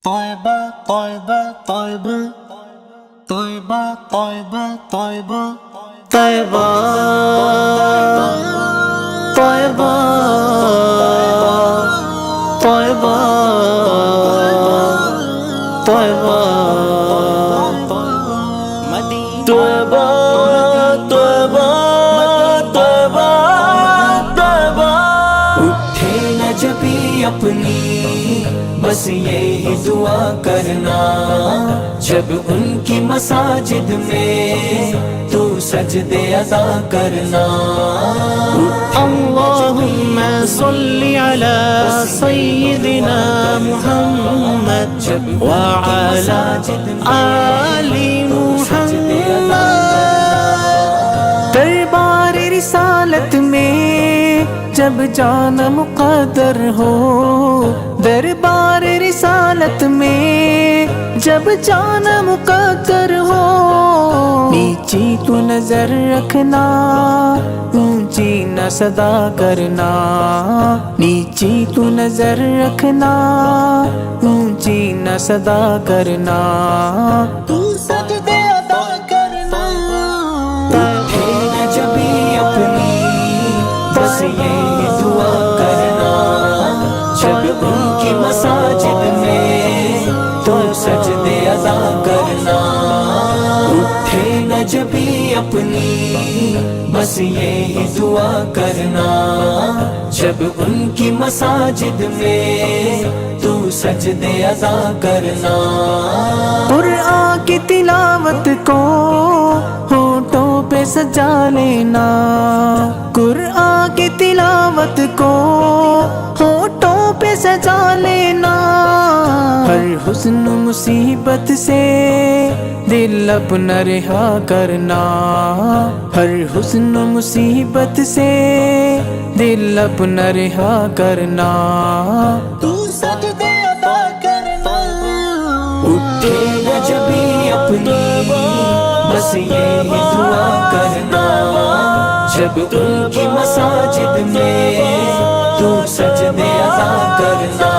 طيبة طيبة طيبة طيبة طيبة طيبة طيبة طيبة طيبة طيبة طيبة طيبة طيبة طيبة اٹھے نہ جبھی اپنی بس یہی دعا کرنا جب ان کی مساجد میں تو سجدے ادا کرنا اللہم صلی علی سیدنا محمد وعلی آل محمد دربار رسالت میں جب جانا مقدر ہو دربار رسالت میں جب جانا مقدر ہو نیچی تو نظر رکھنا اونچی نہ صدا کرنا نیچی تو نظر رکھنا اونچی نہ صدا کرنا تو سجدے ادا کرنا اٹھے نہ جبھی اپنی بس یہی دعا کرنا جب ان کی مساجد میں تو سجدے ادا کرنا اٹھے نہ جبھی اپنی بس یہی دعا کرنا جب ان کی مساجد میں تو سجدے ادا کرنا قرآن کی تلاوت کو ہونٹوں پہ سجا لینا قرآن کی تلاوت کو ہونٹوں پہ سجا لینا ہر حسن مصیبت سے دل اپنا رہا کرنا ہر حسن مصیبت سے دل اپنا رہا کرنا تو سجدے ادا کرنا اٹھے نہ جبھی اپنی بس یہی دعا کرنا جب ان کی مساجد میں تو سجدے ادا کرنا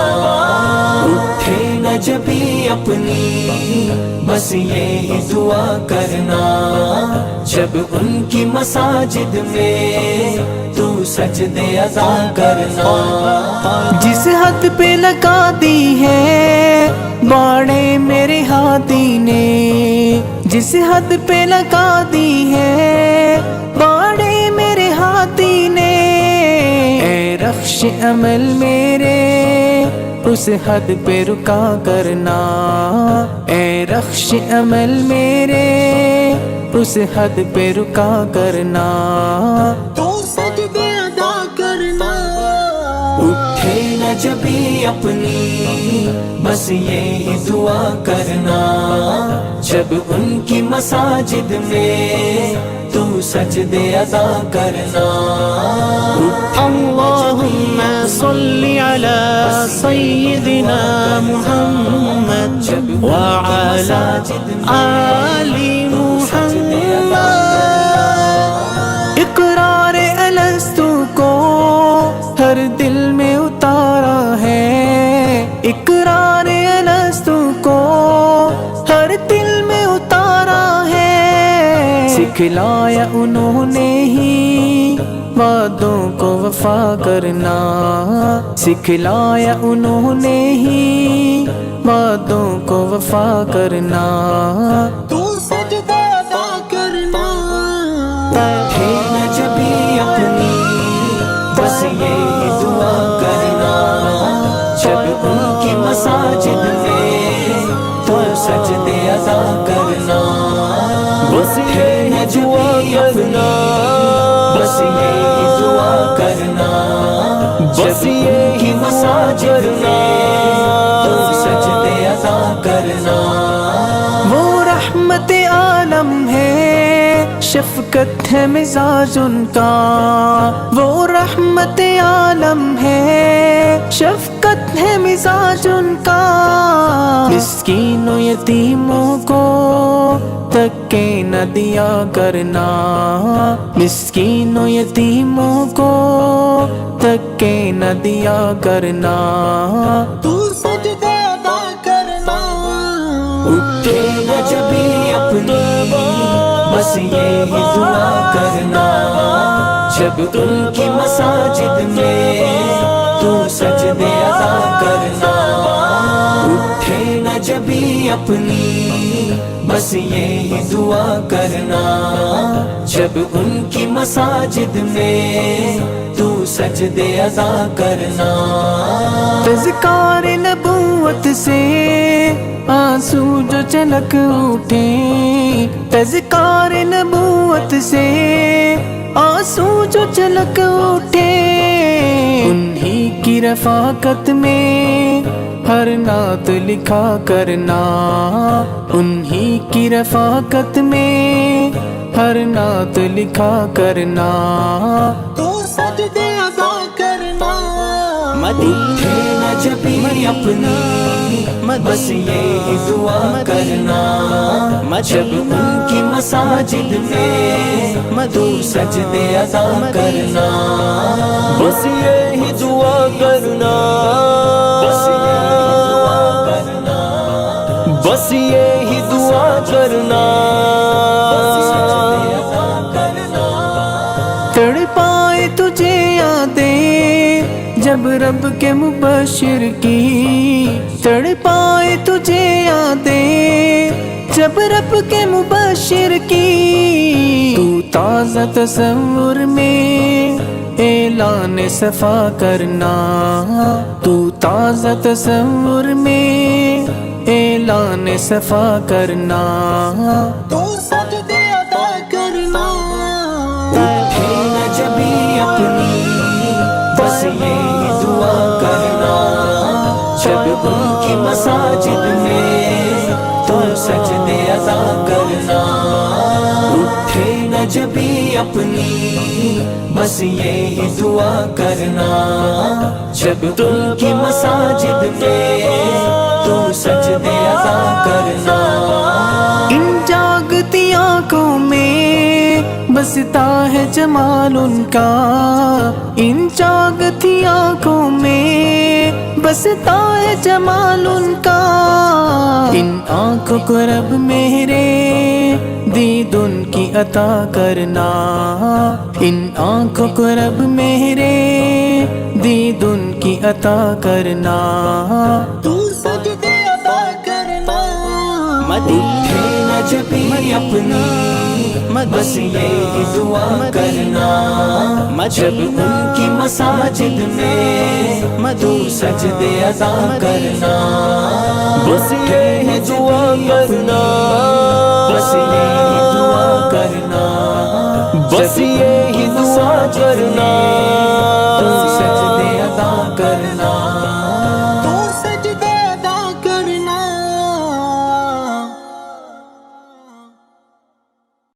اٹھے نہ جبھی اپنی بس یہی دعا کرنا جب ان کی مساجد میں تو سجدے ادا کرنا جس حد پہ لگا دی ہے باڑے میرے ہاتھی نے جس حد پہ لگا دی ہے باڑے میرے ہاتھی نے اے رخش عمل میرے اس حد پہ رکا کرنا اے رخش عمل میرے اس حد پہ رکا کرنا تو سجدے ادا کرنا اٹھے نہ جبھی اپنی بس یہی دعا کرنا جب ان کی مساجد میں تو سجدے ادا کرنا اللہم صلی علی سیدنا محمد وعلی آل محمد اقرار الستو کو ہر دل میں اتارا ہے اقرار الستو کو ہر دل میں اتارا ہے سکھلایا انہوں نے ہی وعدوں کو وفا کرنا سکھلایا انہوں نے ہی وعدوں کو وفا کرنا تو سجدے ادا کرنا اٹھے نہ جبھی اپنی بس یہی دعا کرنا جب ان کی مساجد میں تو سجدے ادا کرنا بس یہی دعا کرنا بس یہی دعا کرنا بس یہی مساجد میں تو سجدے ادا کرنا وہ رحمت عالم ہے شفقت ہے مزاج ان کا وہ رحمت عالم ہے شفقت ہے مزاج ان کا مسکینوں یتیموں کو دھکے نہ دیا کرنا مسکینوں یتیموں کو دھکے نہ دیا کرنا تو سجدے ادا کرنا اٹھے نہ جبھی اپنی بس یہی دعا کرنا، جب ان کی مساجد میں تو سجدے ادا کرنا، اٹھے نہ جبھی اپنی بس یہی دعا کرنا، جب ان کی مساجد میں تو سجدے ادا کرنا۔ تذکار نبوت سے آنسو جو چلک اٹھے، تذکار نبوت سے آنسو جو چلک اٹھے، انہی کی رفاقت میں ہر نعت لکھا کرنا، انہی کی رفاقت میں ہر نعت لکھا کرنا، تو سجدے ادا کرنا۔ اٹھے نہ جبھی اپنی بس یہی دعا کرنا، جب ان کی مساجد میں تو سجدے ادا کرنا، بس یہی دعا کرنا، بس یہی دعا کرنا، تڑپائے تجھے یادیں جب رب کے مبشر کی، تڑپائے تجھے یادیں جب رب کے مبشر کی، تو تازہ تصور میں اعلان صفا کرنا، تو تازہ تصور میں اعلان صفا کرنا، تو سجدے ادا کرنا۔ اٹھے نہ جبھی اپنی بس یہی دعا کرنا، جب ان کی مساجد میں تو سجدے ادا کرنا، اٹھے نہ جبھی اپنی بس یہی دعا کرنا، جب ان کی مساجد میں تو سجدے ادا کرنا۔ ان جاگتی آنکھوں میں بستا ہے جمال ان کا، ان جاگتی آنکھوں میں بستا ہے جمال ان کا، ان آنکھوں کو رب میرے دید ان کی عطا کرنا، ان آنکھوں کو رب میرے دید ان کی عطا کرنا، تو سجدے ادا کرنا۔ اٹھے نہ جبھی اپنی بس یہی دعا کرنا، جب ان کی مساجد میں تو سجدے ادا کرنا، بس یہی دعا کرنا، بس یہی دعا کرنا، بس یہی دعا کرنا،